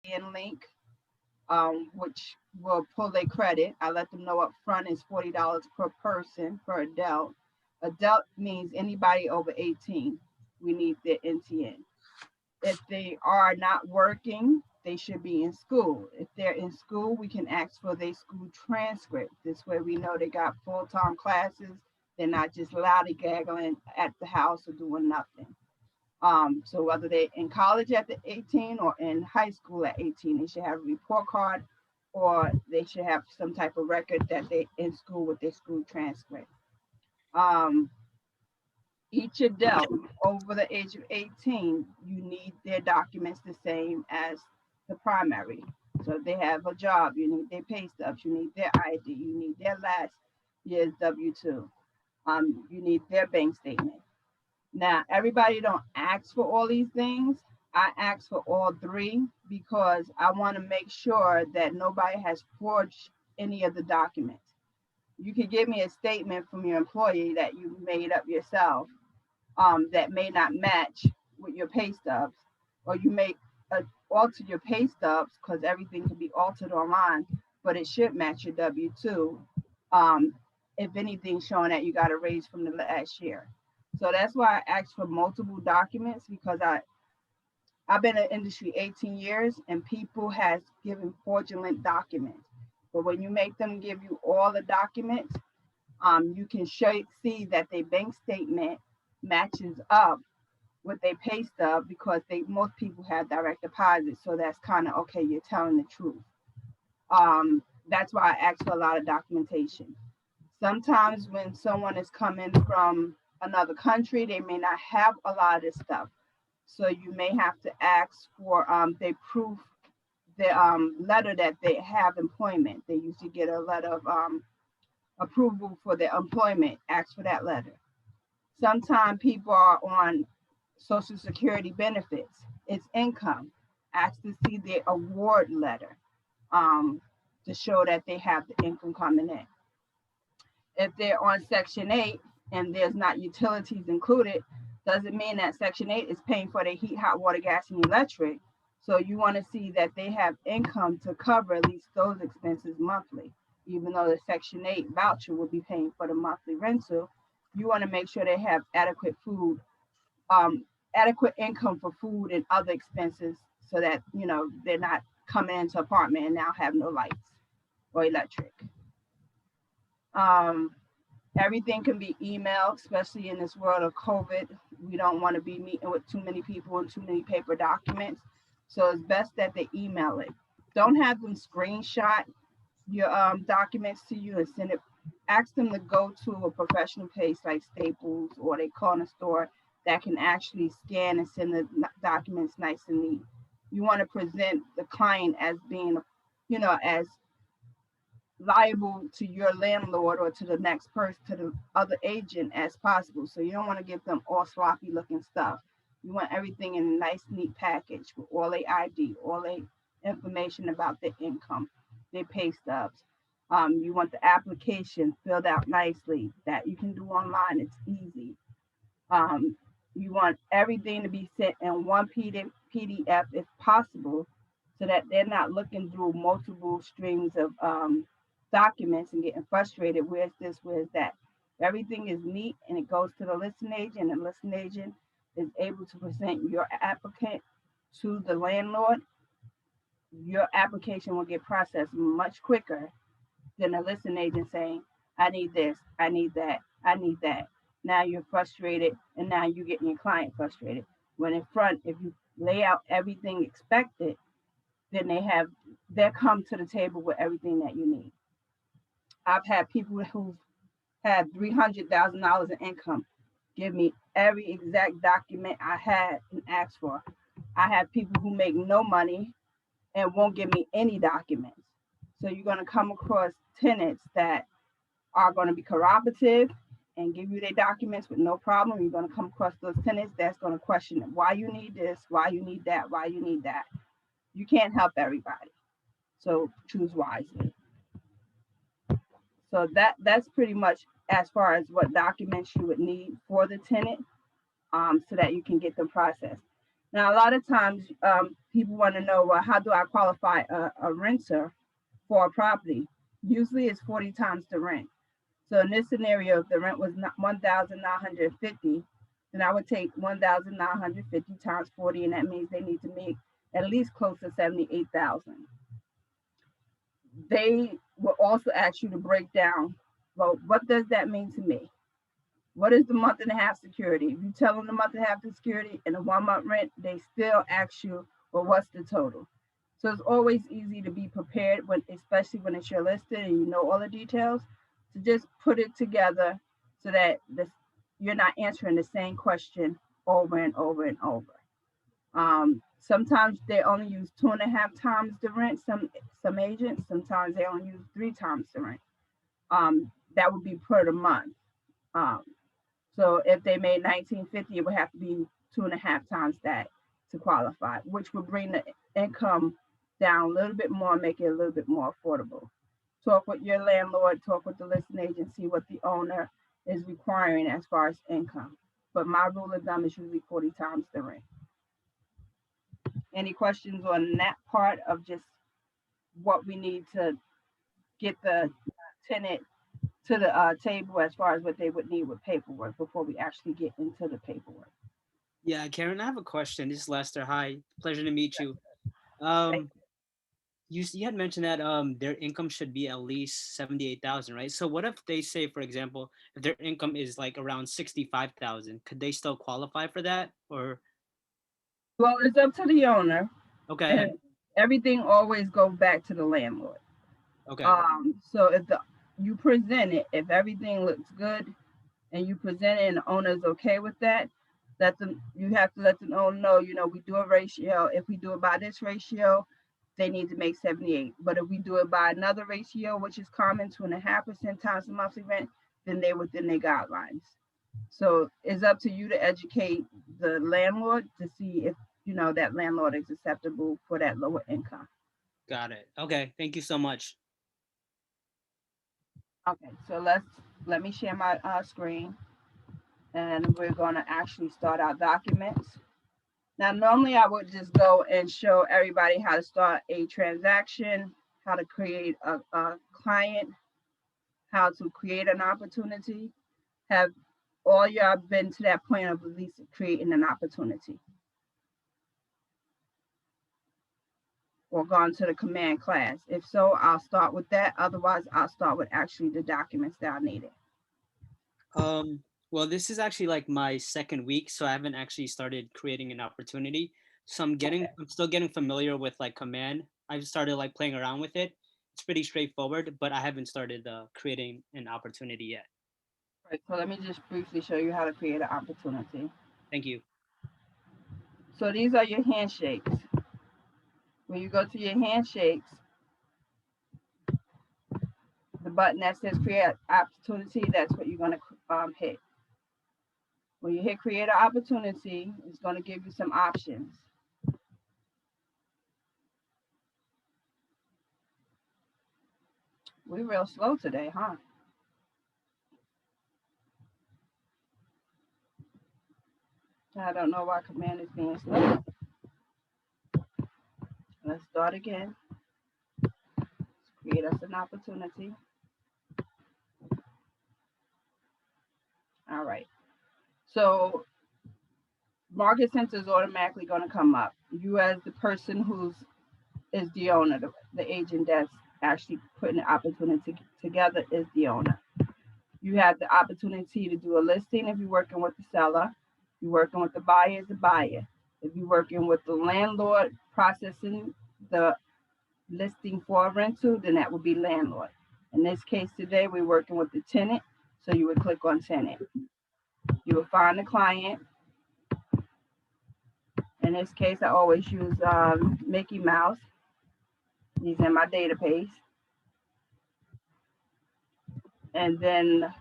and link, which will pull their credit. I let them know up front is $40 per person per adult. Adult means anybody over 18. We need their NTN. If they are not working, they should be in school. If they're in school, we can ask for their school transcript. This way we know they got full-time classes. They're not just lollygagging at the house or doing nothing. So whether they're in college at the 18 or in high school at 18, they should have a report card or they should have some type of record that they're in school with their school transcript. Um, each adult over the age of 18, you need their documents the same as the primary. So if they have a job, you need their pay stubs, you need their ID, you need their last year's W-2, you need their bank statement. Now, everybody don't ask for all these things. I ask for all three because I want to make sure that nobody has forged any of the documents. You can give me a statement from your employee that you made up yourself, that may not match with your pay stubs, or you may alter your pay stubs because everything can be altered online, but it should match your W-2. Um, if anything, showing that you got a raise from the last year. So that's why I asked for multiple documents because I've been in the industry 18 years and people has given fraudulent documents. But when you make them give you all the documents, you can see that their bank statement matches up with their pay stub because most people have direct deposits. So that's kind of okay, you're telling the truth. That's why I ask for a lot of documentation. Sometimes when someone is coming from another country, they may not have a lot of this stuff. So you may have to ask for their proof, the letter that they have employment. They usually get a letter of approval for their employment. Ask for that letter. Sometimes people are on Social Security benefits. It's income. Ask to see their award letter um, to show that they have the income coming in. If they're on Section 8 and there's not utilities included, doesn't mean that Section 8 is paying for their heat, hot water, gas, and electric. So you want to see that they have income to cover at least those expenses monthly. Even though the Section 8 voucher will be paying for the monthly rental, you want to make sure they have adequate food, adequate income for food and other expenses so that, they're not coming into apartment and now have no lights or electric. Um, Everything can be emailed, especially in this world of COVID. We don't want to be meeting with too many people and too many paper documents. So it's best that they email it. Don't have them screenshot your documents to you and send it. Ask them to go to a professional place like Staples or they corner store that can actually scan and send the documents nice and neat. You want to present the client as being, as liable to your landlord or to the next person, to the other agent as possible. So you don't want to give them all sloppy looking stuff. You want everything in a nice, neat package with all their ID, all their information about their income, their pay stubs. You want the application filled out nicely that you can do online. It's easy. Um, you want everything to be sent in one PDF if possible, so that they're not looking through multiple streams of documents and getting frustrated. Where's this? Where's that? Everything is neat and it goes to the listing agent, and the listing agent is able to present your applicant to the landlord. Your application will get processed much quicker than a listing agent saying, I need this, I need that, I need that. Now you're frustrated and now you're getting your client frustrated. When in front, if you lay out everything expected, then they'll come to the table with everything that you need. I've had people who've had $300,000 in income give me every exact document I had and asked for. I have people who make no money and won't give me any documents. So you're going to come across tenants that are going to be cooperative and give you their documents with no problem. You're going to come across those tenants that's going to question why you need this, why you need that, why you need that. You can't help everybody. So choose wisely. So that's pretty much as far as what documents you would need for the tenant, so that you can get them processed. Now, a lot of times people want to know, well, how do I qualify a renter for a property? Usually it's 40 times the rent. So in this scenario, if the rent was 1,950, then I would take 1,950 times 40, and that means they need to make at least close to 78,000. They will also ask you to break down, well, what does that mean to me? What is the month and a half security? If you tell them the month and a half security and the 1 month rent, they still ask you, well, what's the total? So it's always easy to be prepared when, especially when it's your listed and you know all the details, to just put it together so that you're not answering the same question over and over and over. Sometimes they only use 2.5 times the rent. Some agents, sometimes they only use 3 times the rent. That would be per the month. Um, so if they made 1950, it would have to be 2.5 times that to qualify, which would bring the income down a little bit more, make it a little bit more affordable. Talk with your landlord, talk with the listing agent, see what the owner is requiring as far as income. But my rule of thumb is usually 40 times the rent. Any questions on that part of just what we need to get the tenant to the table as far as what they would need with paperwork before we actually get into the paperwork? Yeah, Karen, I have a question. This is Lester. Hi, pleasure to meet you. Thank Um, you had mentioned that their income should be at least 78,000, right? So what if they say, for example, if their income is like around 65,000, could they still qualify for that? Or Well, it's up to the owner, okay, and everything always goes back to the landlord. okay, So if the you present it, if everything looks good and you present it and the owner is okay with that, you have to let the owner know, we do a ratio. If we do it by this ratio, they need to make 78. But if we do it by another ratio, which is common, 2.5% times the monthly rent, then they're within their guidelines. So it's up to you to educate the landlord to see if that landlord is acceptable for that lower income. got it. Okay, thank you so much. Okay, so let me share my screen, and we're going to actually start our documents. Now, normally I would just go and show everybody how to start a transaction, how to create a client, how to create an opportunity. Have all y'all been to that point of at least creating an opportunity or gone to the command class? If so, I'll start with that. Otherwise, I'll start with actually the documents that I needed. Well, this is actually like my second week, so I haven't actually started creating an opportunity. So Okay. I'm still getting familiar with like command. I've started like playing around with it. It's pretty straightforward, but I haven't started creating an opportunity yet. Right, so let me just briefly show you how to create an opportunity. Thank you. So these are your handshakes. When you go to your handshakes, the button that says create opportunity, that's what you're going to hit. When you hit create an opportunity, it's going to give you some options. We're real slow today, huh? I don't know why command is being slow. Let's start again. Let's create us an opportunity. All right. So market center is automatically going to come up. You as the person who's is the owner, the agent that's actually putting the opportunity together is the owner. You have the opportunity to do a listing if you're working with the seller. If you're working with the buyer, is the buyer. If you're working with the landlord processing the listing for a rental, then that would be landlord. In this case today, we're working with the tenant, so you would click on tenant. You will find the client. In this case, I always use Mickey Mouse. He's in my database. And then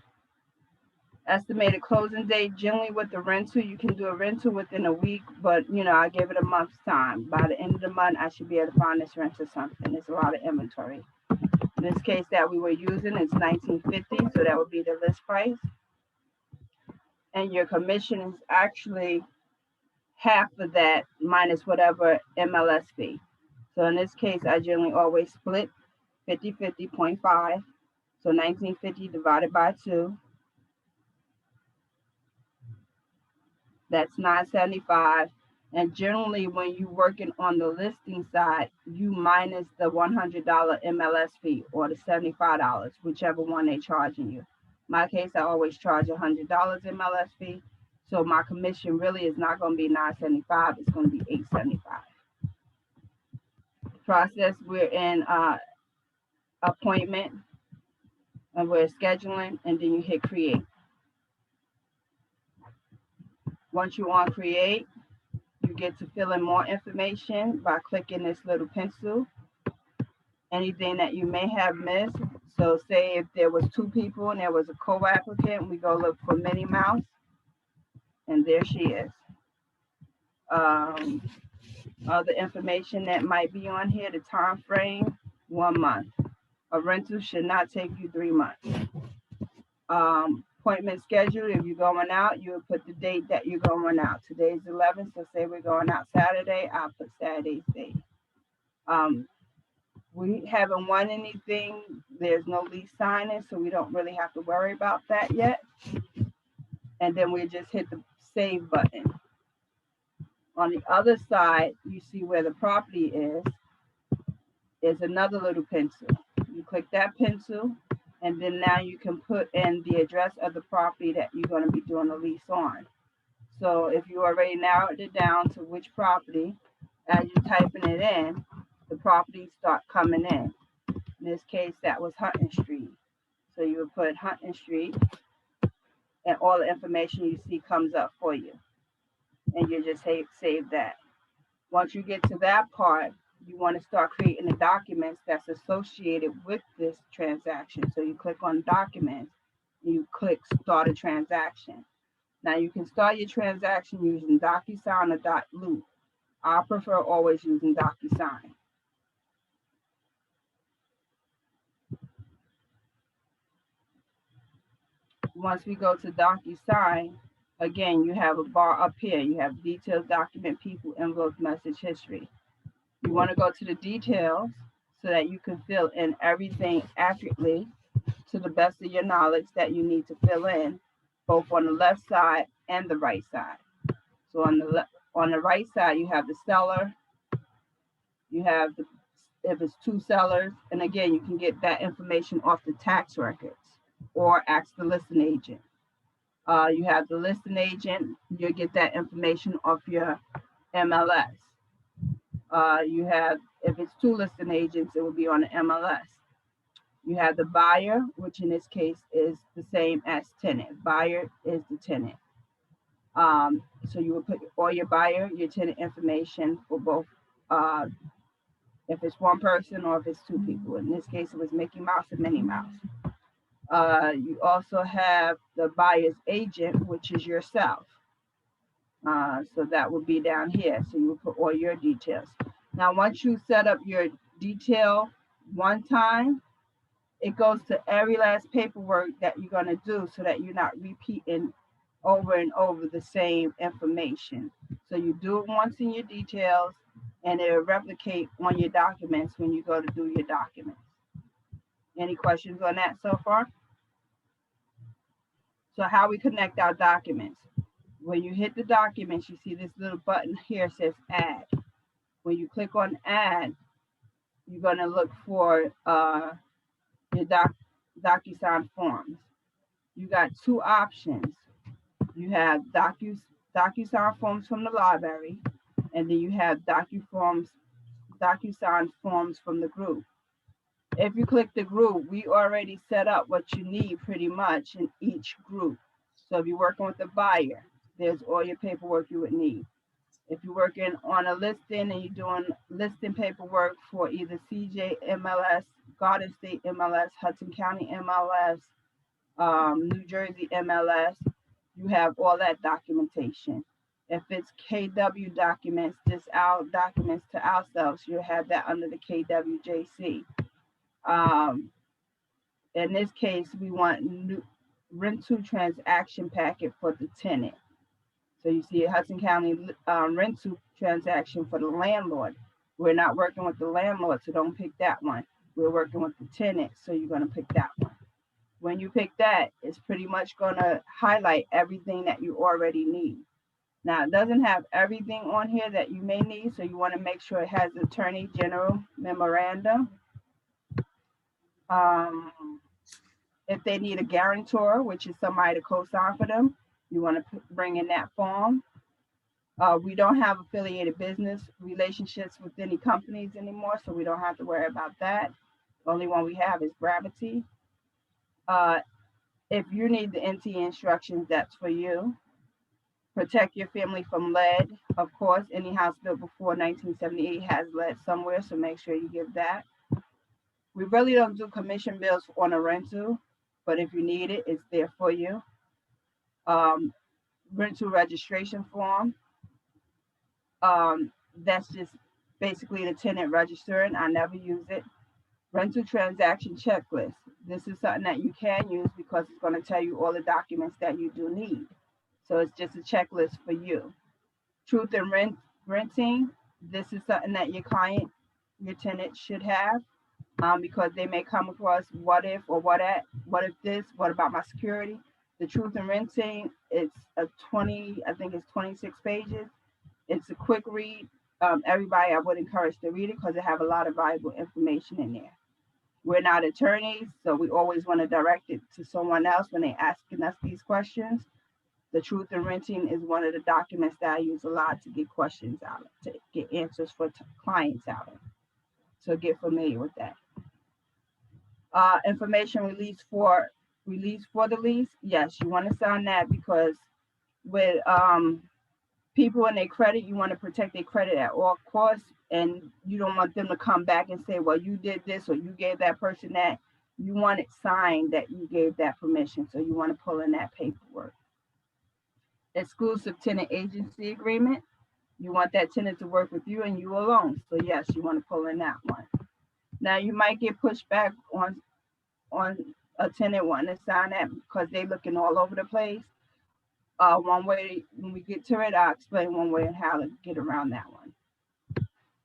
estimated closing date. Generally, with the rental, you can do a rental within a week, but I give it a month's time. By the end of the month, I should be able to find this rent or something. There's a lot of inventory. In this case that we were using, it's 1950, so that would be the list price. And your commission is actually half of that minus whatever MLS fee. So in this case, I generally always split 50/50, 0.5. So 1950 divided by 2, that's 975. And generally, when you're working on the listing side, you minus the $100 MLS fee or the $75, whichever one they're charging you. In my case, I always charge $100 MLS fee. So my commission really is not going to be 975, it's going to be 875. Process, we're in appointment and we're scheduling, and then you hit create. Once you on create, you get to fill in more information by clicking this little pencil. Anything that you may have missed. So say if there was 2 people and there was a co-applicant, we go look for Minnie Mouse, and there she is. Other information that might be on here, the time frame, 1 month. A rental should not take you 3 months. Appointment schedule, if you're going out, you would put the date that you're going out. Today's 11th, so say we're going out Saturday, I'll put Saturday's date. We haven't won anything. There's no lease signing, so we don't really have to worry about that yet. And then we just hit the save button. On the other side, you see where the property is another little pencil. You click that pencil, and then now you can put in the address of the property that you're going to be doing the lease on. So if you already narrowed it down to which property, as you're typing it in, the properties start coming in. In this case, that was Hunting Street. So you would put Hunting Street, and all the information you see comes up for you. And you just save that. Once you get to that part, you want to start creating the documents that's associated with this transaction. So you click on documents, and you click start a transaction. Now you can start your transaction using DocuSign or .loop. I prefer always using DocuSign. Once we go to DocuSign, again, you have a bar up here. You have details, document, people, envelope, message, history. You want to go to the details so that you can fill in everything accurately to the best of your knowledge that you need to fill in, both on the left side and the right side. So on the right side, you have the seller, you have if it's 2 sellers, and again, you can get that information off the tax records or ask the listing agent. You have the listing agent, you'll get that information off your MLS. You have, if it's 2 listing agents, it will be on the MLS. You have the buyer, which in this case is the same as tenant. Buyer is the tenant. So you will put all your buyer, your tenant information for both, if it's 1 person or if it's 2 people. In this case, it was Mickey Mouse and Minnie Mouse. You also have the buyer's agent, which is yourself. So that would be down here. So you will put all your details. Now, once you set up your detail one time, it goes to every last paperwork that you're going to do so that you're not repeating over and over the same information. So you do it once in your details, and it'll replicate on your documents when you go to do your documents. Any questions on that so far? So how we connect our documents. When you hit the documents, you see this little button here says add. When you click on add, you're going to look for your DocuSign forms. You got 2 options. You have DocuSign forms from the library, and then you have DocuSign forms from the group. If you click the group, we already set up what you need pretty much in each group. So if you're working with a buyer, there's all your paperwork you would need. If you're working on a listing and you're doing listing paperwork for either CJ MLS, Garden State MLS, Hudson County MLS, New Jersey MLS, you have all that documentation. If it's KW documents, just our documents to ourselves, you'll have that under the KWJC. In this case, we want rental transaction packet for the tenant. So you see a Hudson County rental transaction for the landlord. We're not working with the landlord, so don't pick that one. We're working with the tenant, so you're going to pick that one. When you pick that, it's pretty much going to highlight everything that you already need. Now, it doesn't have everything on here that you may need, so you want to make sure it has the Attorney General memorandum. Um, if they need a guarantor, which is somebody to co-sign for them, you want to bring in that form. We don't have affiliated business relationships with any companies anymore, so we don't have to worry about that. The only one we have is Gravity. Uh, if you need the NT instructions, that's for you. Protect your family from lead. Of course, any house built before 1978 has lead somewhere, so make sure you give that. We really don't do commission bills on a rental, but if you need it, it's there for you. Um, Rental registration form. That's just basically the tenant registering. I never use it. Rental transaction checklist. This is something that you can use because it's going to tell you all the documents that you do need. So it's just a checklist for you. Truth in renting. This is something that your client, your tenant should have, because they may come across what if or what if this, what about my security? The truth in renting, it's a 20, I think it's 26 pages. It's a quick read. Everybody, I would encourage to read it because they have a lot of valuable information in there. We're not attorneys, so we always want to direct it to someone else when they're asking us these questions. The Truth in Renting is one of the documents that I use a lot to get questions out of, to get answers for clients out of. So get familiar with that. Information release for the lease. Yes, you want to sign that because with people and their credit, you want to protect their credit at all costs, and you don't want them to come back and say, well, you did this or you gave that person that. You want it signed that you gave that permission, so you want to pull in that paperwork. Exclusive tenant agency agreement. You want that tenant to work with you and you alone. So yes, you want to pull in that one. Now you might get pushed back on a tenant wanting to sign that because they looking all over the place. One way, when we get to it, I'll explain one way and how to get around that one.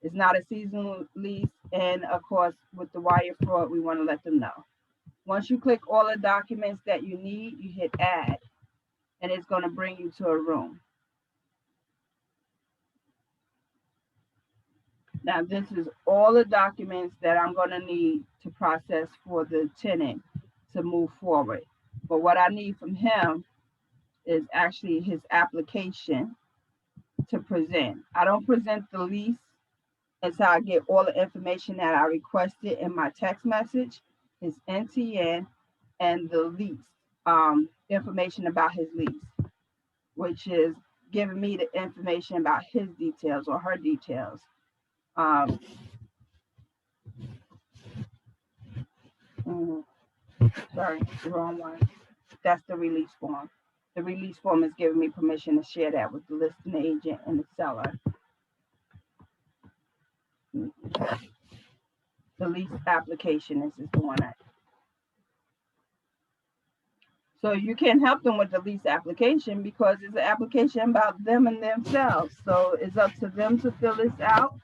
It's not a seasonal lease, and of course, with the wire fraud, we want to let them know. Once you click all the documents that you need, you hit add, and it's going to bring you to a room. Now, this is all the documents that I'm going to need to process for the tenant to move forward. But what I need from him is actually his application to present. I don't present the lease until I get all the information that I requested in my text message, his NTN, and the lease, information about his lease, which is giving me the information about his details or her details. Sorry, the wrong one. That's the release form. The release form is giving me permission to share that with the listing agent and the seller. The lease application, this is the one. So you can help them with the lease application because it's an application about them and themselves. So it's up to them to fill this out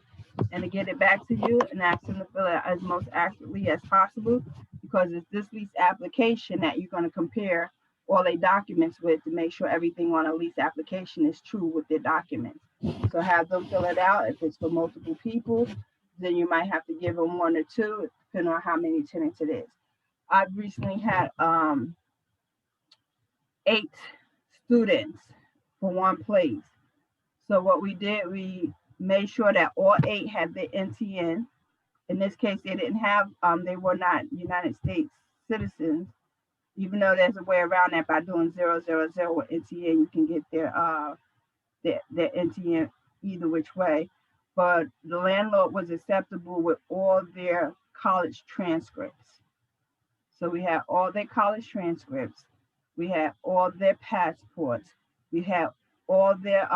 and to get it back to you and ask them to fill it as most accurately as possible, because it's this lease application that you're going to compare all their documents with to make sure everything on a lease application is true with their documents. So have them fill it out. If it's for multiple people, then you might have to give them one or two, depending on how many tenants it is. I've recently had 8 students for one place. So what we did, we made sure that all 8 had the NTN. In this case, they didn't have, they were not United States citizens, even though there's a way around that by doing 000 with NTN, you can get their NTN either which way. But the landlord was acceptable with all their college transcripts. So we had all their college transcripts. We had all their passports. We had all their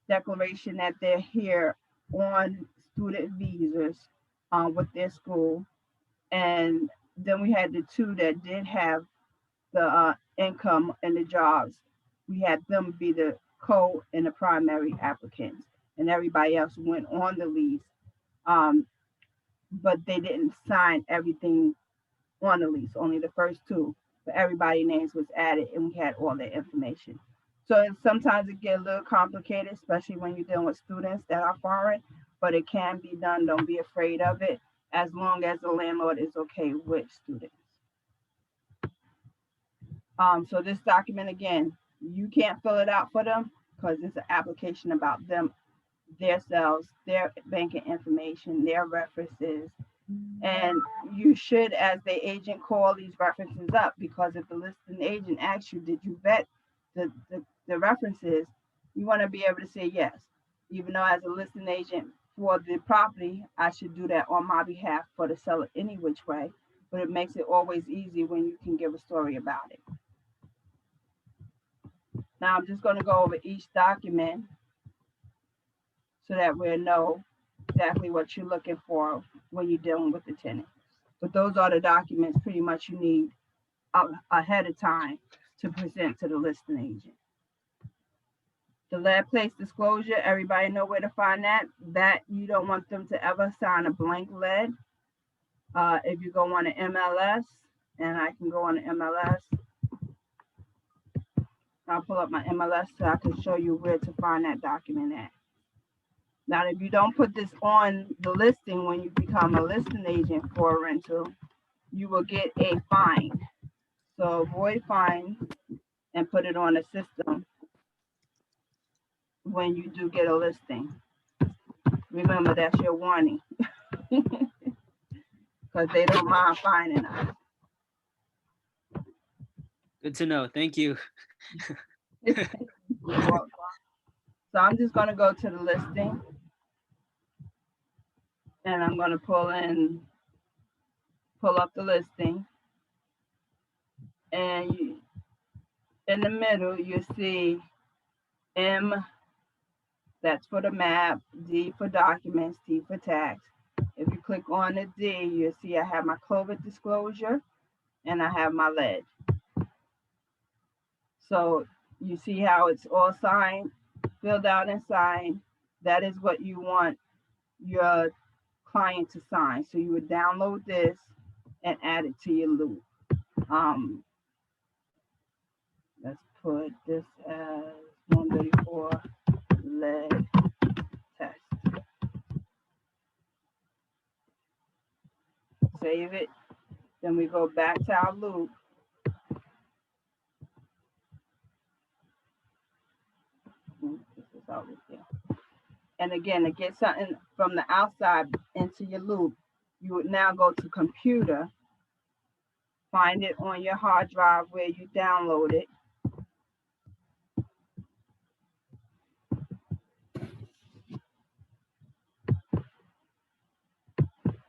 declaration that they're here on student visas with their school. And then we had the 2 that did have the income and the jobs. We had them be the co and the primary applicants, and everybody else went on the lease. Um, but they didn't sign everything on the lease, only the first two. But everybody's names was added and we had all their information. So sometimes it get a little complicated, especially when you're dealing with students that are foreign, but it can be done. Don't be afraid of it, as long as the landlord is okay with students. So this document, again, you can't fill it out for them because it's an application about them, themselves, their banking information, their references. And you should, as the agent, call these references up, because if the listing agent asks you, did you vet the references, you want to be able to say yes. Even though as a listing agent for the property, I should do that on my behalf for the seller any which way, but it makes it always easy when you can give a story about it. Now I'm just going to go over each document so that we'll know exactly what you're looking for when you're dealing with the tenant. But those are the documents pretty much you need ahead of time to present to the listing agent. The lead place disclosure, everybody know where to find that. That you don't want them to ever sign a blank lead. If you go on the MLS, and I can go on the MLS, I'll pull up my MLS so I can show you where to find that document at. Now, if you don't put this on the listing when you become a listing agent for a rental, you will get a fine. So avoid fine and put it on the system when you do get a listing. Remember, that's your warning, because they don't mind fining us. Good to know. Thank you. So I'm just going to go to the listing, and I'm going to pull up the listing, and in the middle you see M, that's for the map, D for documents, T for tax. If you click on the D, you'll see I have my COVID disclosure and I have my lead. So you see how it's all signed, filled out and signed. That is what you want your client to sign. So you would download this and add it to your loop. Let's put this as 134 lead test. Save it. Then we go back to our loop. This is over here. And again, to get something from the outside into your loop, you would now go to computer, find it on your hard drive where you download it.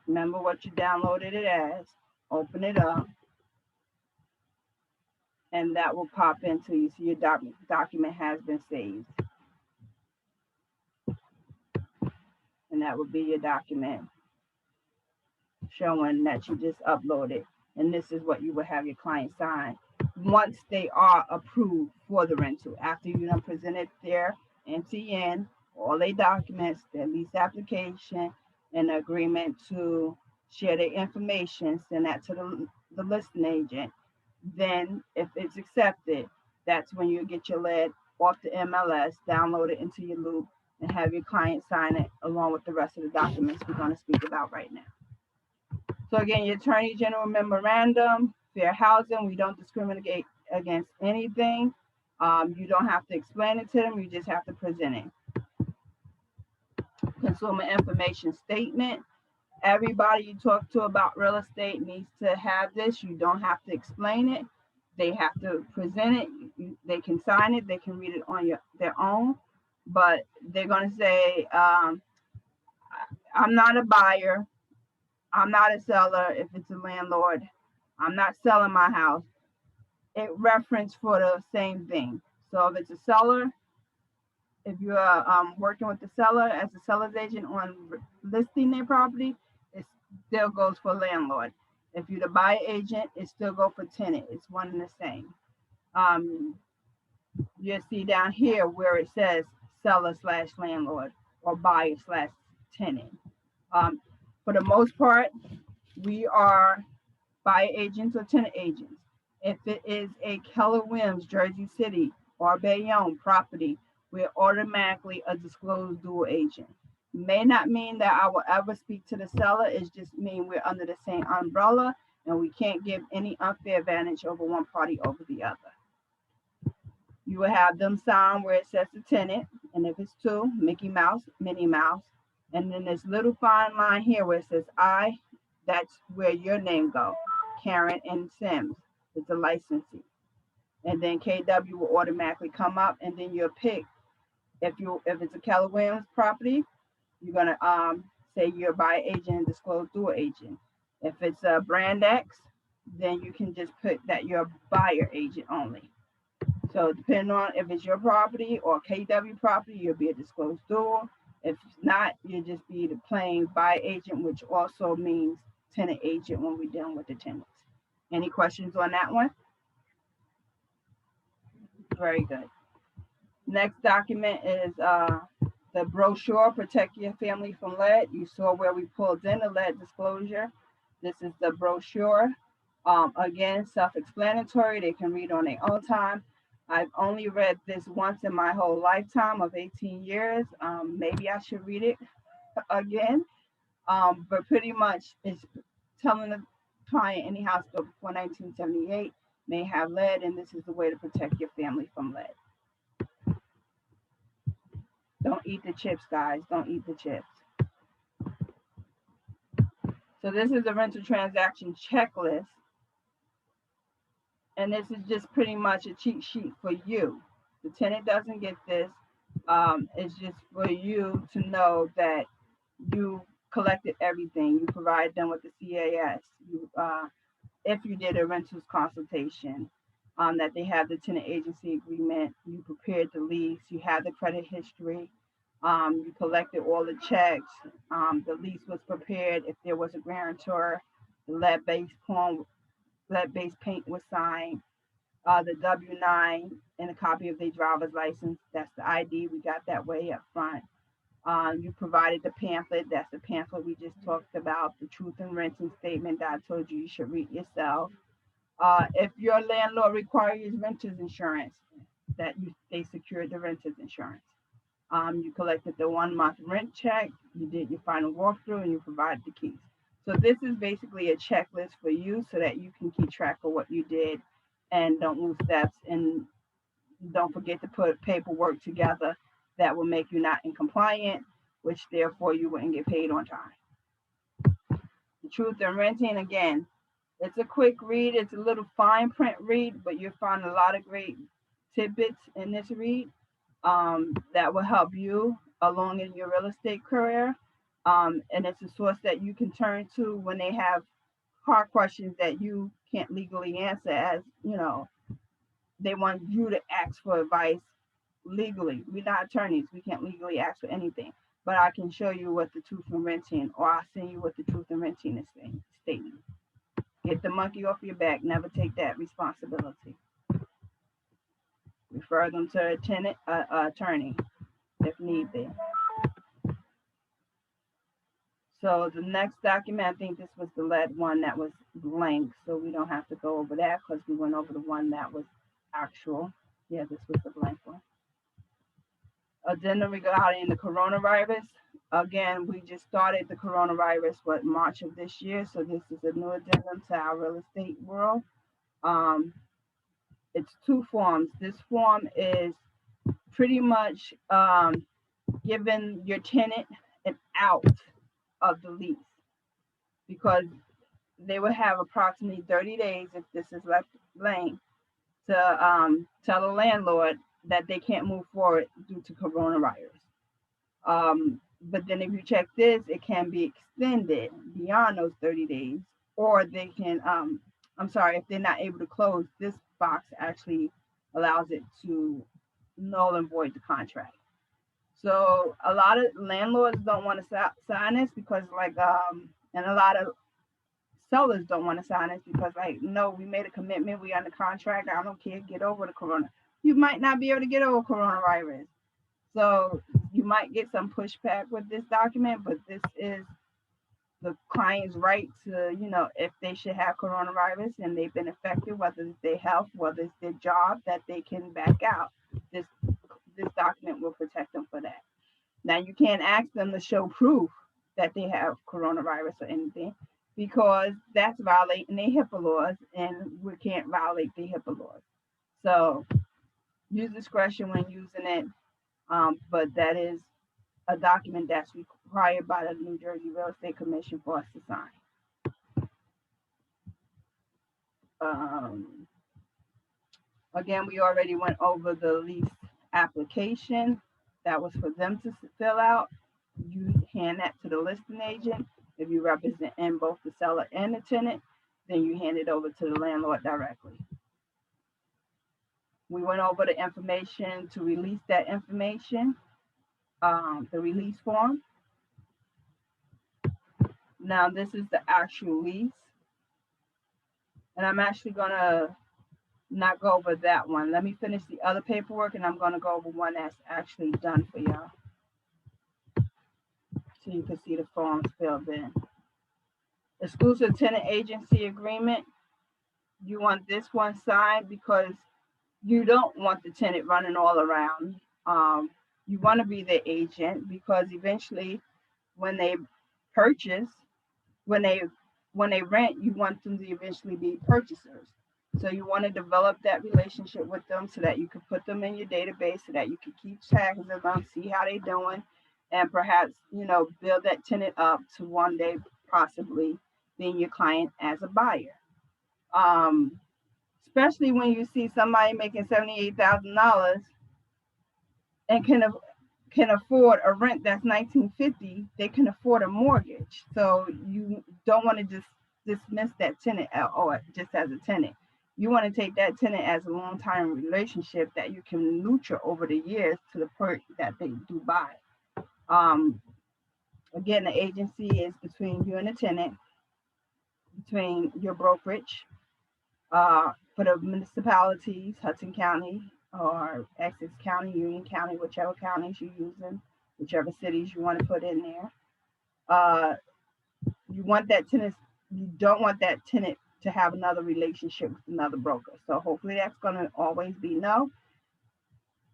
Remember what you downloaded it as. Open it up. And that will pop into you. So your document has been saved. And that would be your document showing that you just uploaded. And this is what you would have your client sign once they are approved for the rental. After you done presented their NTN, all their documents, their lease application, and agreement to share their information, send that to the listing agent. Then if it's accepted, that's when you get your lead off the MLS, download it into your loop, and have your client sign it along with the rest of the documents we're going to speak about right now. So again, your Attorney General memorandum, fair housing, we don't discriminate against anything. You don't have to explain it to them, you just have to present it. Consumer information statement. Everybody you talk to about real estate needs to have this. You don't have to explain it. They have to present it. They can sign it. They can read it on their own. But they're going to say, I'm not a buyer. I'm not a seller. If it's a landlord, I'm not selling my house. It reference for the same thing. So if it's a seller, if you're working with the seller as a seller's agent on listing their property, it still goes for landlord. If you're the buyer agent, it still goes for tenant. It's one and the same. You'll see down here where it says seller slash landlord or buyer slash tenant. Um, for the most part, we are buyer agents or tenant agents. If it is a Keller Williams, Jersey City, or Bayonne property, we're automatically a disclosed dual agent. May not mean that I will ever speak to the seller, it just mean we're under the same umbrella and we can't give any unfair advantage over one party over the other. You will have them sign where it says the tenant, and if it's two, Mickey Mouse, Minnie Mouse, and then this little fine line here where it says I, that's where your name go, Karen and Sims is the licensee, and then KW will automatically come up, and then you'll pick if it's a Keller Williams property, you're gonna say you're buyer agent and disclose dual agent. If it's a brand X, then you can just put that you're a buyer agent only. So depending on if it's your property or KW property, you'll be a disclosed dual. If not, you'll just be the plain buy agent, which also means tenant agent when we're dealing with the tenants. Any questions on that one? Very good. Next document is the brochure, Protect Your Family from Lead. You saw where we pulled in the lead disclosure. This is the brochure. Again, self-explanatory. They can read on their own time. I've only read this once in my whole lifetime of 18 years. Maybe I should read it again. But pretty much it's telling the client any house built before 1978 may have lead, and this is the way to protect your family from lead. Don't eat the chips, guys. Don't eat the chips. So this is a rental transaction checklist. And this is just pretty much a cheat sheet for you. The tenant doesn't get this. It's just for you to know that you collected everything. You provide them with the CAS. If you did a rentals consultation, that they have the tenant agency agreement. You prepared the lease. You have the credit history. You collected all the checks. The lease was prepared. If there was a guarantor, the lead-based paint was signed, the W-9 and a copy of their driver's license. That's the ID. We got that way up front. You provided the pamphlet. That's the pamphlet we just talked about, the truth in renting statement that I told you should read yourself. If your landlord requires renters insurance, they secured the renters insurance. You collected the 1 month rent check, you did your final walkthrough, and you provided the keys. So this is basically a checklist for you so that you can keep track of what you did and don't lose steps, and don't forget to put paperwork together that will make you not in compliant, which therefore you wouldn't get paid on time. The truth in renting, again, it's a quick read. It's a little fine print read, but you'll find a lot of great tidbits in this read that will help you along in your real estate career. And it's a source that you can turn to when they have hard questions that you can't legally answer, as they want you to ask for advice legally. We're not attorneys. We can't legally ask for anything. But I can show you what the truth in renting, or I'll send you what the truth in renting is stating. Get the monkey off your back. Never take that responsibility. Refer them to a tenant attorney if need be. So the next document, I think this was the lead one that was blank, so we don't have to go over that because we went over the one that was actual. Yeah, this was the blank one. Addendum regarding the coronavirus. Again, we just started the coronavirus, March of this year, so this is a new addendum to our real estate world. It's 2 forms. This form is pretty much giving your tenant an out of the lease, because they will have approximately 30 days if this is left blank to tell the landlord that they can't move forward due to coronavirus. But then if you check this, it can be extended beyond those 30 days, or they can, if they're not able to close, this box actually allows it to null and void the contract. So a lot of landlords don't want to sign this because and a lot of sellers don't want to sign this because no, we made a commitment, we under contract, I don't care, get over the corona. you might not be able to get over coronavirus. So you might get some pushback with this document, but this is the client's right to, if they should have coronavirus and they've been affected, whether it's their health, whether it's their job, that they can back out. This this document will protect them for that. Now you can't ask them to show proof that they have coronavirus or anything because that's violating their HIPAA laws, and we can't violate the HIPAA laws. So use discretion when using it, but that is a document that's required by the New Jersey Real Estate Commission for us to sign. Um, Again, we already went over the lease application. That was for them to fill out. You hand that to the listing agent. If you represent in both the seller and the tenant, then you hand it over to the landlord directly. We went over the information to release that information, the release form. Now this is the actual lease. And I'm actually gonna not go over that one. Let me finish the other paperwork and I'm gonna go over one that's actually done for y'all. So you can see the forms filled in. Exclusive tenant agency agreement. You want this one signed because you don't want the tenant running all around. You want to be the agent because eventually when they purchase, when they rent, you want them to eventually be purchasers. So you want to develop that relationship with them so that you can put them in your database so that you can keep track of them, see how they're doing, and perhaps, build that tenant up to one day possibly being your client as a buyer. Especially when you see somebody making $78,000 and can afford a rent that's $19.50, they can afford a mortgage. So you don't want to just dismiss that tenant or just as a tenant. You want to take that tenant as a long-time relationship that you can nurture over the years to the point that they do buy. Again, the agency is between you and the tenant, between your brokerage, for the municipalities, Hudson County or Essex County, Union County, whichever counties you're using, whichever cities you want to put in there. You want that tenant, you don't want that tenant to have another relationship with another broker. So hopefully that's going to always be no.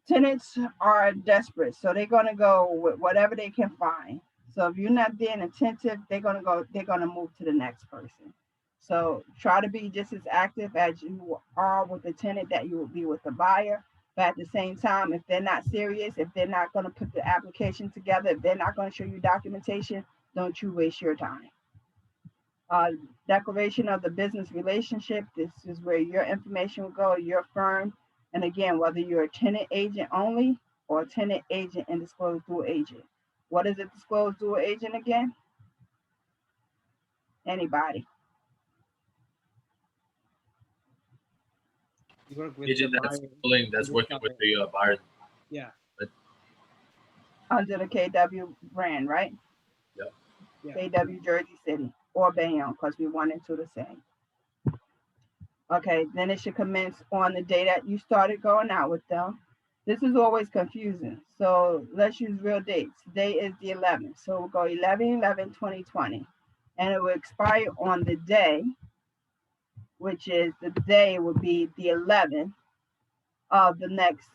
Tenants are desperate, so they're going to go with whatever they can find. So if you're not being attentive, they're going to move to the next person. So try to be just as active as you are with the tenant that you will be with the buyer. But at the same time, if they're not serious, if they're not going to put the application together, if they're not going to show you documentation, don't you waste your time. Declaration of the business relationship. This is where your information will go, your firm. And again, whether you're a tenant agent only or a tenant agent and disclosed dual agent. What is a disclosed dual agent again? Anybody? You work with the Agent that's buyer. that's working with the buyer. Yeah. Under the KW brand, right? Yeah. KW Jersey City or Bayonne, because we 1 and 2 the same. Okay, then it should commence on the day that you started going out with them. This is always confusing. So let's use real dates. Today is the 11th. So we'll go 11/11/2020. And it will expire on the day, which is the day would be the 11th of the next.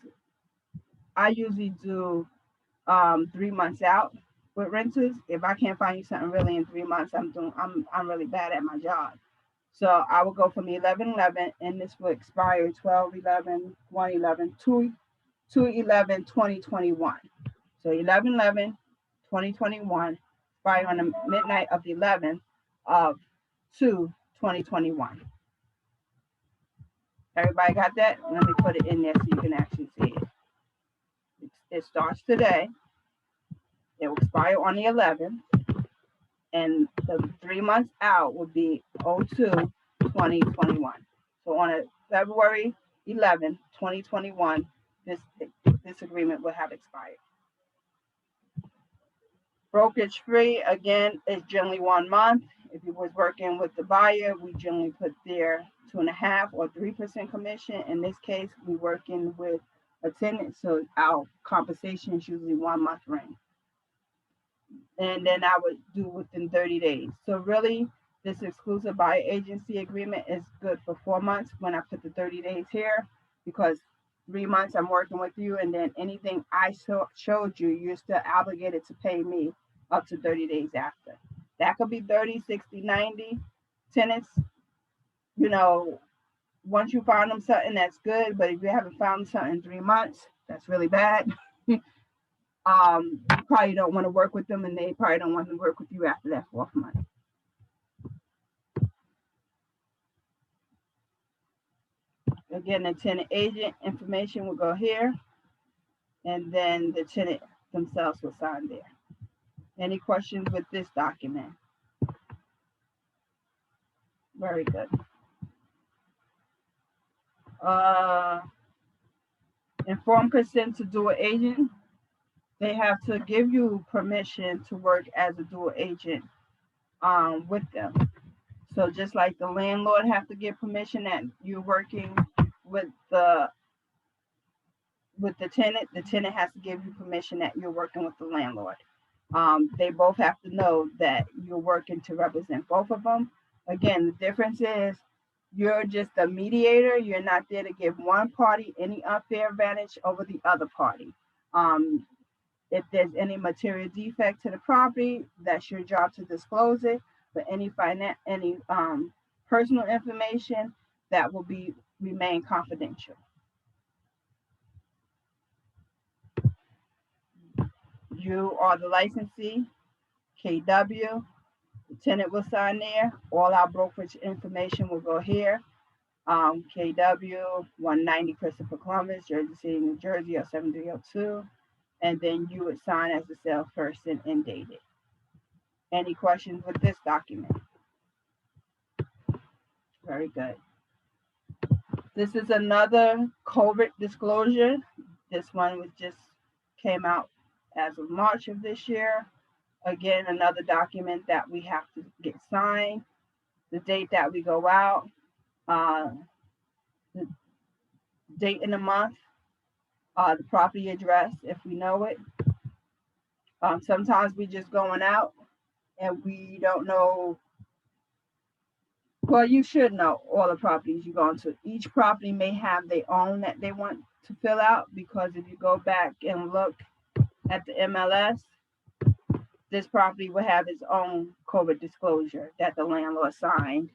I usually do 3 months out with renters. If I can't find you something really in 3 months, I'm really bad at my job. So I will go from 11/11, and this will expire 12/11, 1/11, 2/11/2021. So 11/11/2021, expire on the midnight of the 11th of 2/2021. Everybody got that? Let me put it in there so you can actually see it. It starts today. It will expire on the 11th. And the 3 months out would be 02/2021. So on a February 11th, 2021, this agreement will have expired. Brokerage free, again, is generally 1 month. If you was working with the buyer, we generally put their 2.5% or 3% commission. In this case, we working with a tenant, so our compensation is usually 1 month rent. And then I would do within 30 days. So really, this exclusive buyer agency agreement is good for 4 months when I put the 30 days here, because 3 months I'm working with you, and then anything I showed you, you're still obligated to pay me up to 30 days after. That could be 30, 60, 90 tenants. You know, once you find them something, that's good. But if you haven't found something in 3 months, that's really bad. You probably don't want to work with them, and they probably don't want to work with you after that 4th month. Again, the tenant agent information will go here, and then the tenant themselves will sign there. Any questions with this document? Very good. Informed consent to dual agent. They have to give you permission to work as a dual agent with them. So just like the landlord have to get permission that you're working with the tenant has to give you permission that you're working with the landlord. They both have to know that you're working to represent both of them. Again, the difference is you're just a mediator. You're not there to give one party any unfair advantage over the other party. If there's any material defect to the property, that's your job to disclose it. But any personal information, that will remain confidential. You are the licensee, KW. The tenant will sign there. All our brokerage information will go here. KW 190 Christopher Columbus, Jersey City, New Jersey 07302. And then you would sign as the salesperson and date it. Any questions with this document? Very good. This is another COVID disclosure. This one came out as of March of this year. Again, another document that we have to get signed, the date that we go out, the date and the month, the property address if we know it. Sometimes we just going out and we don't know. Well, you should know all the properties you're going to. Each property may have their own that they want to fill out, because if you go back and look at the MLS, this property will have its own COVID disclosure that the landlord signed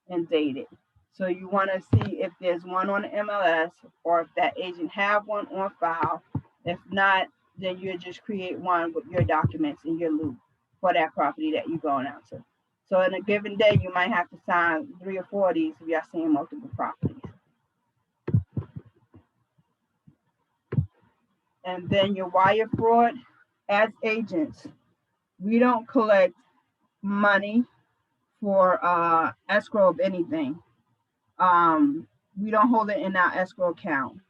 and dated. So you want to see if there's one on the MLS or if that agent have one on file. If not, then you just create one with your documents in your loop for that property that you're going out to. So in a given day, you might have to sign 3 or 4 of these if you're seeing multiple properties. And then your wire fraud. As agents, we don't collect money for escrow of anything. We don't hold it in our escrow account.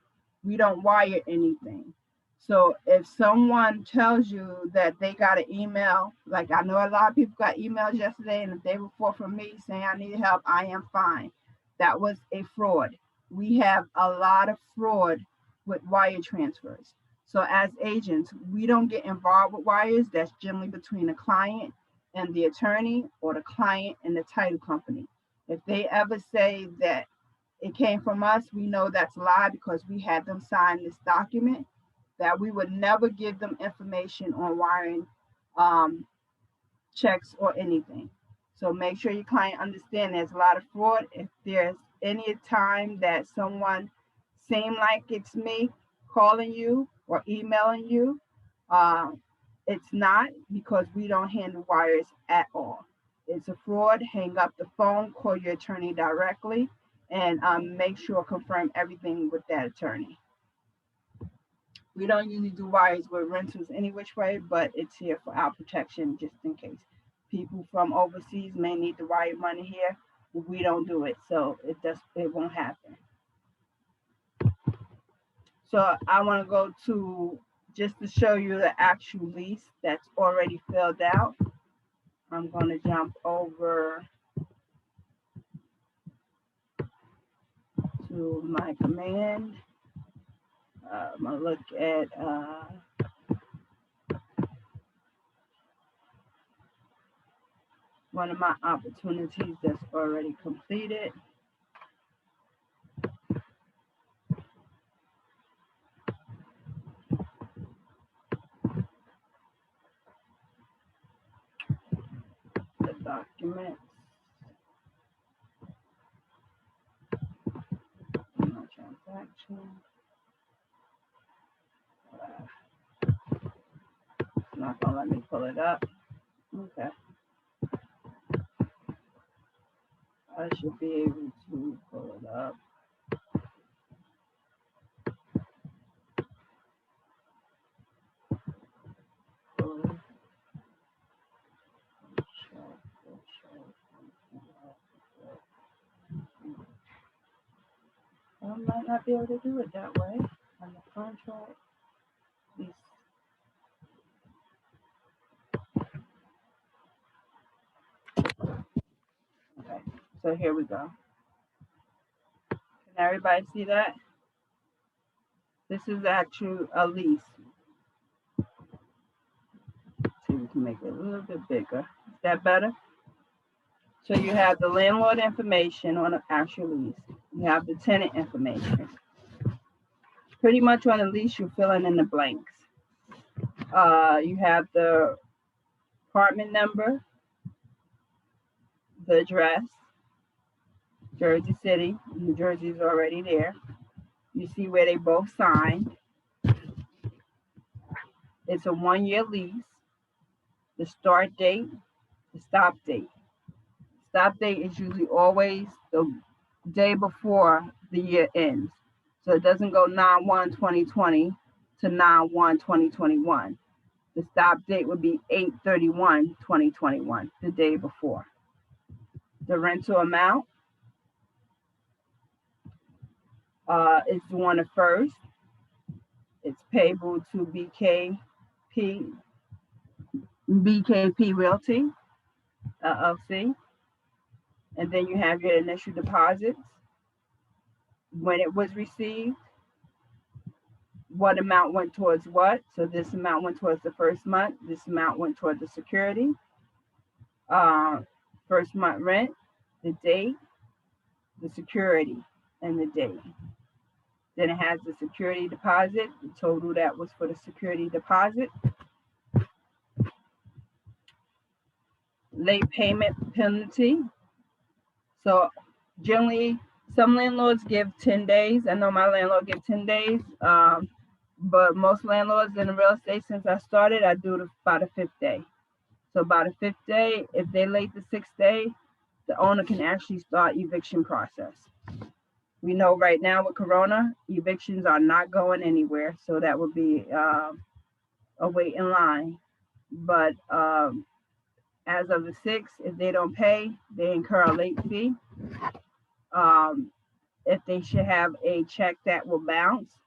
We don't wire anything. So if someone tells you that they got an email, like I know a lot of people got emails yesterday and the day before from me saying I need help, I am fine. That was a fraud. We have a lot of fraud with wire transfers. So as agents, we don't get involved with wires. That's generally between the client and the attorney, or the client and the title company. If they ever say that it came from us, we know that's a lie, because we had them sign this document that we would never give them information on wiring checks or anything. So make sure your client understands there's a lot of fraud. If there's any time that someone seem like it's me calling you or emailing you, it's not, because we don't handle wires at all. It's a fraud. Hang up the phone, call your attorney directly, and make sure confirm everything with that attorney. We don't usually do wires with rentals any which way, but it's here for our protection, just in case. People from overseas may need to wire money here. We don't do it, so it won't happen. So I want to go to, just to show you the actual lease that's already filled out. I'm going to jump over to my command. I'm going to look at one of my opportunities that's already completed. The documents. My transaction. It's not going to let me pull it up. Okay. I should be able to pull it up. I might not be able to do it that way on the contract. Okay, so here we go. Can everybody see that? This is actually a lease. See if we can make it a little bit bigger. Is that better? So you have the landlord information on the actual lease. You have the tenant information. Pretty much on the lease, you're filling in the blanks. You have the apartment number, the address, Jersey City, New Jersey is already there. You see where they both signed. It's a 1-year lease. The start date, the stop date. Stop date is usually always the day before the year ends. So it doesn't go 9/1/2020 to 9/1/2021. The stop date would be 8/31/2021, the day before. The rental amount is due on the 1st. It's payable to BKP Realty, LLC. And then you have your initial deposits, when it was received, what amount went towards what. So this amount went towards the first month. This amount went toward the security. First month rent, the date, the security, and the date. Then it has the security deposit, the total that was for the security deposit. Late payment penalty. So generally, some landlords give 10 days. I know my landlord gives 10 days. But most landlords in the real estate, since I started, I do it by the 5th day. So by the 5th day, if they late the 6th day, the owner can actually start eviction process. We know right now with Corona, evictions are not going anywhere. So that would be a wait in line. But as of the 6th, if they don't pay, they incur a late fee. If they should have a check that will bounce,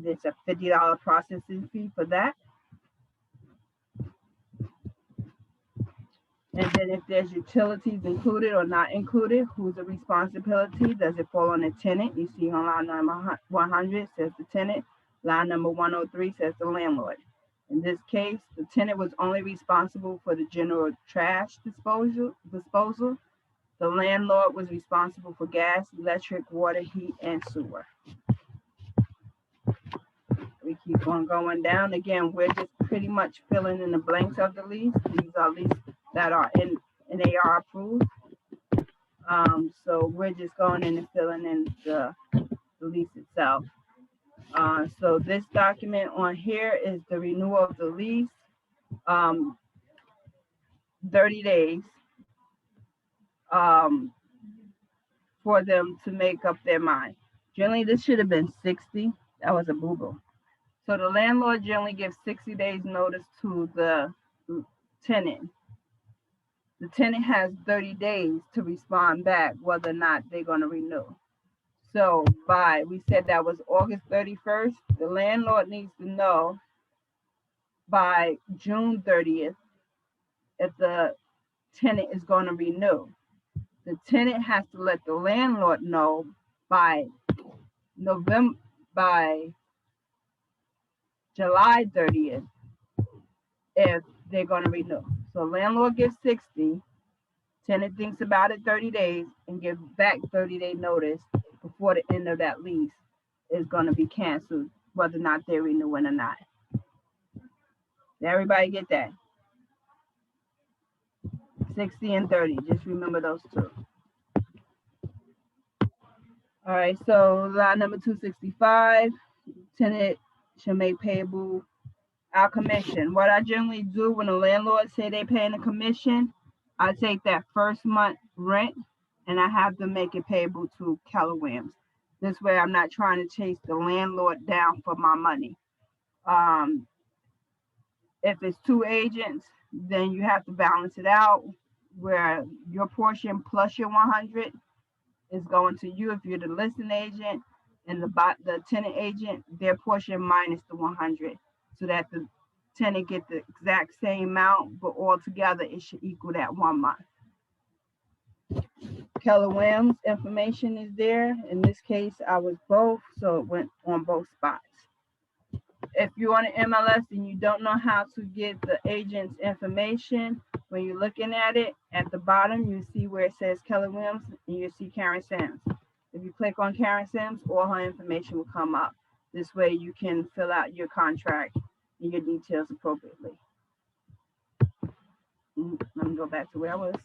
it's a $50 processing fee for that. And then if there's utilities included or not included, who's the responsibility? Does it fall on the tenant? You see on line number 100 says the tenant. Line number 103 says the landlord. In this case, the tenant was only responsible for the general trash disposal. The landlord was responsible for gas, electric, water, heat, and sewer. We keep on going down. Again, we're just pretty much filling in the blanks of the lease. These are leases that are in and they are approved. So we're just going in and filling in the lease itself. So this document on here is the renewal of the lease. 30 days for them to make up their mind. Generally, this should have been 60. That was a boo-boo. So the landlord generally gives 60 days notice to the tenant. The tenant has 30 days to respond back whether or not they're going to renew. So we said that was August 31st. The landlord needs to know by June 30th if the tenant is going to renew. The tenant has to let the landlord know by November, by July 30th, if they're going to renew. So landlord gives 60, tenant thinks about it 30 days and gives back 30-day notice before the end of that lease is going to be canceled, whether or not they're renewing or not. Did everybody get that? 60 and 30, just remember those two. All right, so line number 265, tenant should make payable our commission. What I generally do when the landlord say they paying a commission, I take that first month rent and I have them make it payable to Keller Williams. This way I'm not trying to chase the landlord down for my money. If it's two agents, then you have to balance it out where your portion plus your 100 is going to you if you're the listing agent, and the tenant agent, their portion minus the 100, so that the tenant get the exact same amount, but all together it should equal that 1 month. Keller Williams information is there. In this case, I was both, so it went on both spots. If you're on an MLS and you don't know how to get the agent's information, when you're looking at it, at the bottom, you see where it says Keller Williams and you see Karen Sims. If you click on Karen Sims, all her information will come up. This way you can fill out your contract and your details appropriately. Let me go back to where I was.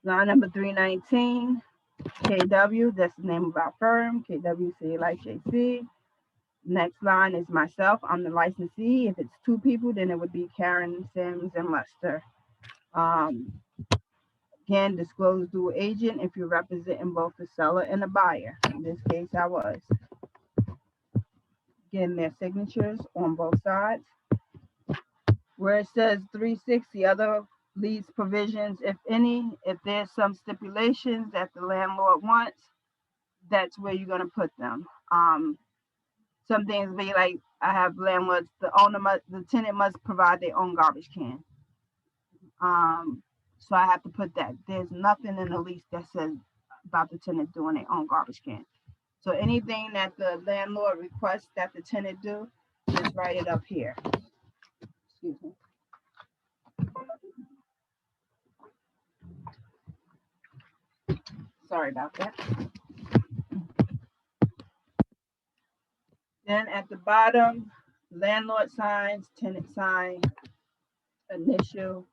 Line number 319, KW, that's the name of our firm, KWC Life JC. Next line is myself. I'm the licensee. If it's two people, then it would be Karen Sims and Lester. Again, disclose dual agent if you're representing both the seller and the buyer. In this case, I was. Again, their signatures on both sides. Where it says 360, other lease provisions, if any, if there's some stipulations that the landlord wants, that's where you're going to put them. Some things be like, I have landlords, the tenant must provide their own garbage can. So I have to put that. There's nothing in the lease that says about the tenant doing their own garbage can. So anything that the landlord requests that the tenant do, just write it up here. Excuse me. Sorry about that. Then at the bottom, landlord signs, tenant sign, initial,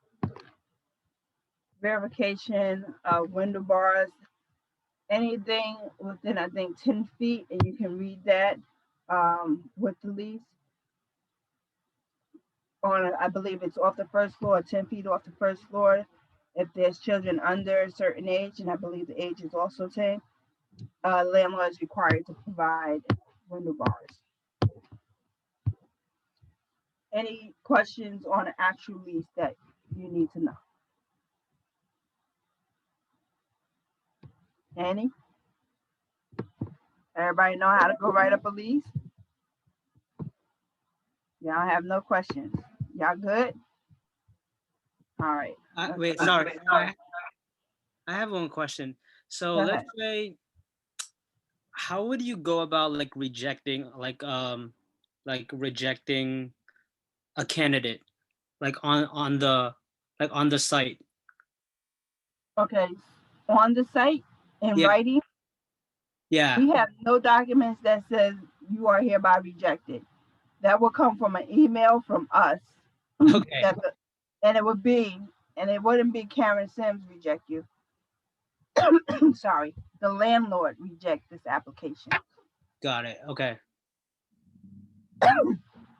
verification of window bars, anything within, I think, 10 feet, and you can read that with the lease. On, I believe it's off the first floor, 10 feet off the first floor. If there's children under a certain age, and I believe the age is also 10, landlord is required to provide window bars. Any questions on an actual lease that you need to know? Any? Everybody know how to go write up a lease? Y'all have no questions. Y'all good? All right. Wait, sorry. I have one question. So Go let's ahead. say, how would you go about like rejecting a candidate like on the site? Okay. On the site, in Yeah. writing, Yeah. we have no documents that says you are hereby rejected. That will come from an email from us. Okay. And it wouldn't be Karen Sims reject you. Sorry, the landlord reject this application. Got it. Okay.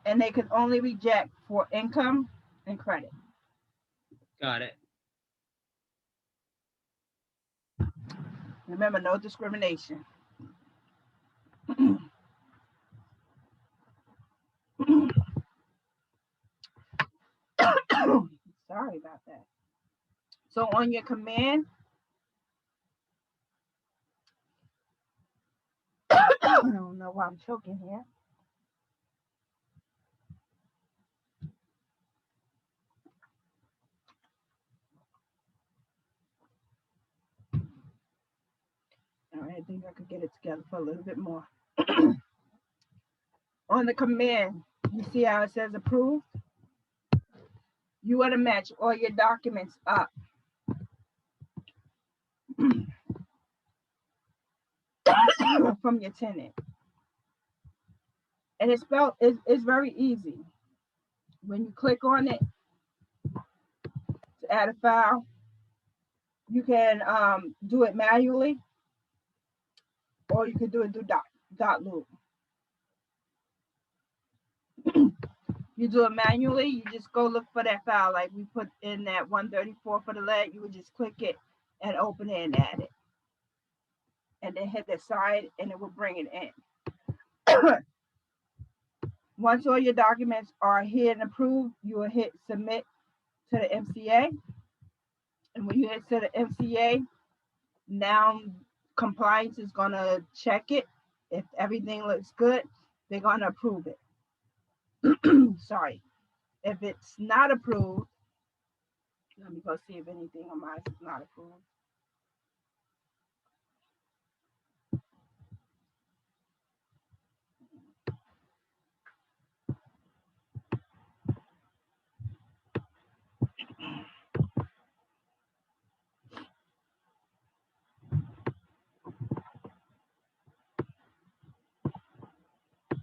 And they can only reject for income and credit. Got it. Remember, no discrimination. Sorry about that. So on your command, I don't know why I'm choking here. I think I could get it together for a little bit more. On the command, you see how it says approved? You want to match all your documents up. From your tenant. And it's very easy. When you click on it to add a file, you can do it manually, or you can do it through dot loop. You do it manually, you just go look for that file. Like we put in that 134 for the lead, you would just click it and open it and add it. And then hit the side and it will bring it in. Once all your documents are here and approved, you will hit submit to the MCA. And when you hit to the MCA, now compliance is going to check it. If everything looks good, they're going to approve it. Sorry. If it's not approved, let me go see if anything on mine is not approved.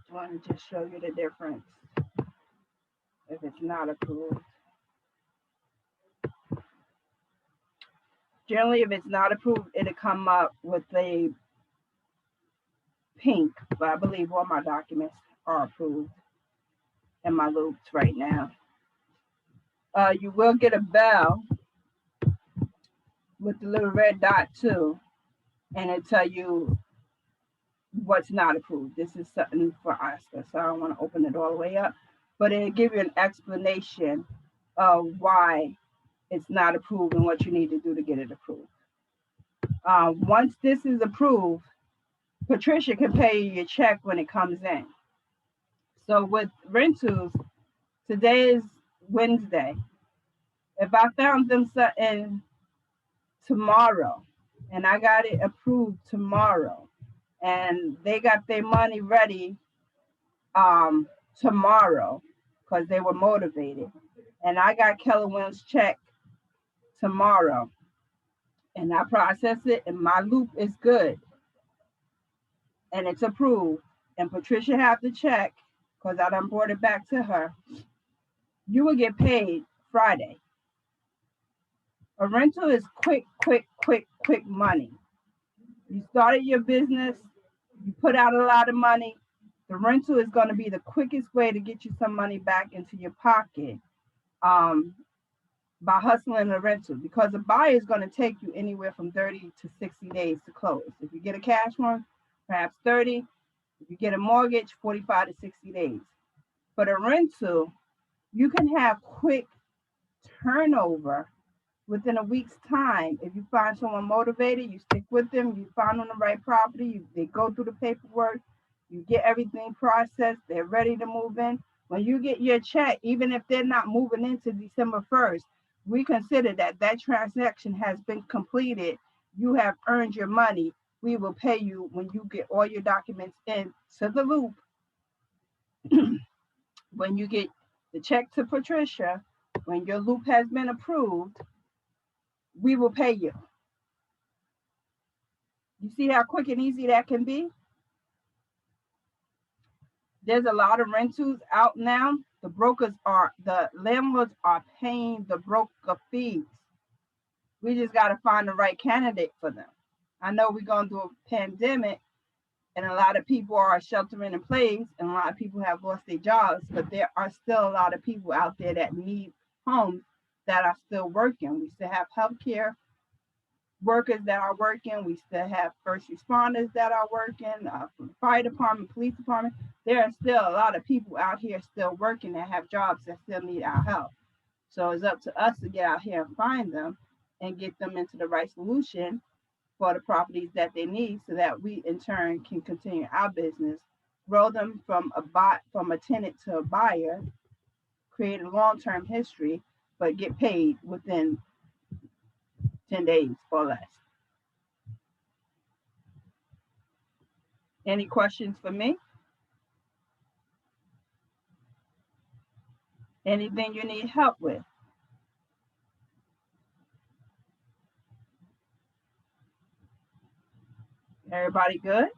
I want to just show you the difference if it's not approved. Generally, if it's not approved, it'll come up with a pink, but I believe all my documents are approved in my loops right now. You will get a bell with the little red dot too, and it'll tell you what's not approved. This is something for Oscar, so I don't want to open it all the way up, but it'll give you an explanation of why it's not approved and what you need to do to get it approved. Once this is approved, Patricia can pay you your check when it comes in. So with rentals, today is Wednesday. If I found them something tomorrow and I got it approved tomorrow and they got their money ready tomorrow because they were motivated, and I got Keller Williams' check tomorrow and I process it and my loop is good and it's approved and Patricia have to check because I done brought it back to her, you will get paid Friday. A rental is quick money. You started your business, you put out a lot of money. The rental is going to be the quickest way to get you some money back into your pocket by hustling a rental, because a buyer is going to take you anywhere from 30 to 60 days to close. If you get a cash one, perhaps 30. If you get a mortgage, 45 to 60 days. But a rental, you can have quick turnover within a week's time. If you find someone motivated, you stick with them, you find on the right property, they go through the paperwork, you get everything processed, they're ready to move in. When you get your check, even if they're not moving into December 1st, we consider that that transaction has been completed. You have earned your money. We will pay you when you get all your documents in to the loop. When you get the check to Patricia, when your loop has been approved, we will pay you. You see how quick and easy that can be? There's a lot of rentals out now. The landlords are paying the broker fees. We just got to find the right candidate for them. I know we're going through a pandemic and a lot of people are sheltering in place and a lot of people have lost their jobs, but there are still a lot of people out there that need homes that are still working. We still have healthcare workers that are working. We still have first responders that are working, from the fire department, police department. There are still a lot of people out here still working that have jobs that still need our help. So it's up to us to get out here and find them and get them into the right solution for the properties that they need, so that we in turn can continue our business, grow them from a tenant to a buyer, create a long-term history, but get paid within 10 days or less. Any questions for me? Anything you need help with? Everybody good?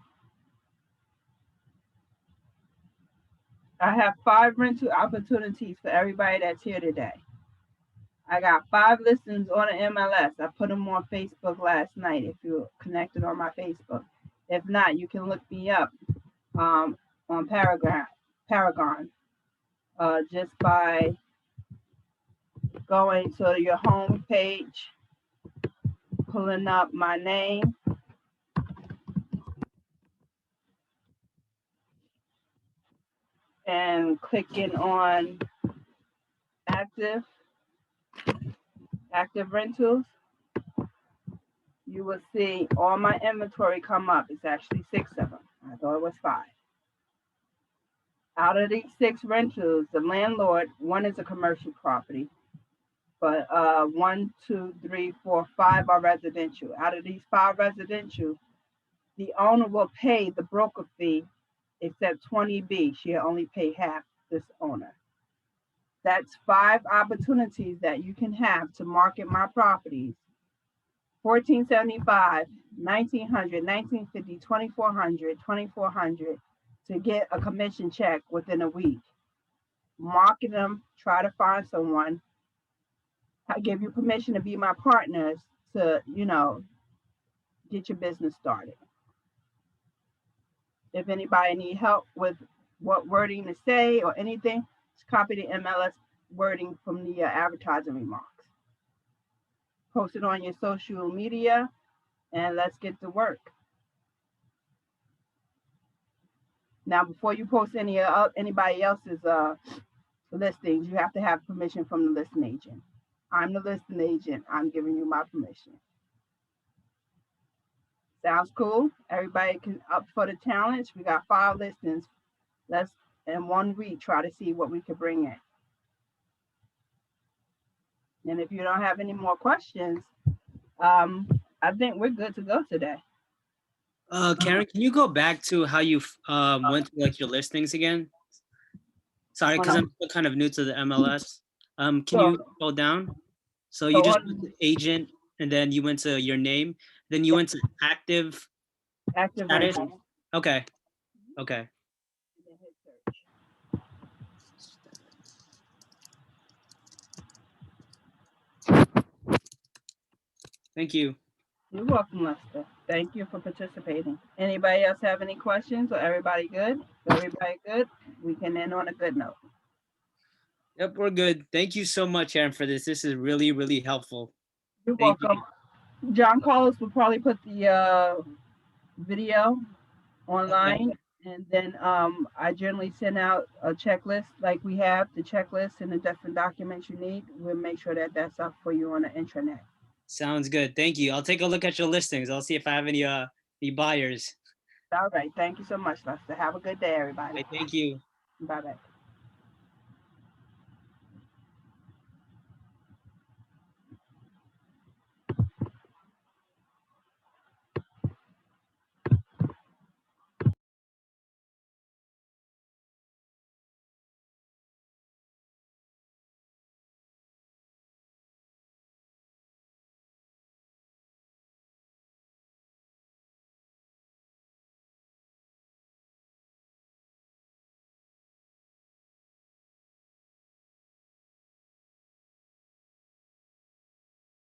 I have 5 rental opportunities for everybody that's here today. I got 5 listings on the MLS. I put them on Facebook last night if you're connected on my Facebook. If not, you can look me up on Paragon, just by going to your home page, pulling up my name, and clicking on active rentals. You will see all my inventory come up. It's actually 6 of them. I thought it was 5. Out of these 6 rentals, the landlord, one is a commercial property, but 1, 2, 3, 4, 5 are residential. Out of these 5 residential, the owner will pay the broker fee, except 20B. She'll only pay half this owner. That's 5 opportunities that you can have to market my properties. 1475, 1900, 1950, 2400, 2400 to get a commission check within a week. Market them, try to find someone. I give you permission to be my partners to, get your business started. If anybody need help with what wording to say or anything, just copy the MLS wording from the advertising remarks. Post it on your social media, and let's get to work. Now, before you post anybody else's listings, you have to have permission from the listing agent. I'm the listing agent. I'm giving you my permission. Sounds cool? Everybody can up for the challenge. We got 5 listings. Let's, in 1 week, try to see what we can bring in. And if you don't have any more questions, I think we're good to go today. Karen, can you go back to how you went to like your listings again? Sorry, because I'm still kind of new to the MLS. Can you go down? So you just went to agent, and then you went to your name, then you went to active status. Rental. Okay. Okay. Thank you. You're welcome, Lester. Thank you for participating. Anybody else have any questions, or everybody good? Everybody good? We can end on a good note. Yep, we're good. Thank you so much, Aaron, for this. This is really, really helpful. You're welcome. John Carlos will probably put the video online, and then I generally send out a checklist like we have, the checklist and the different documents you need. We'll make sure that that's up for you on the intranet. Sounds good. Thank you. I'll take a look at your listings. I'll see if I have any buyers. All right. Thank you so much, Lester. Have a good day, everybody. Okay, thank you. Bye-bye.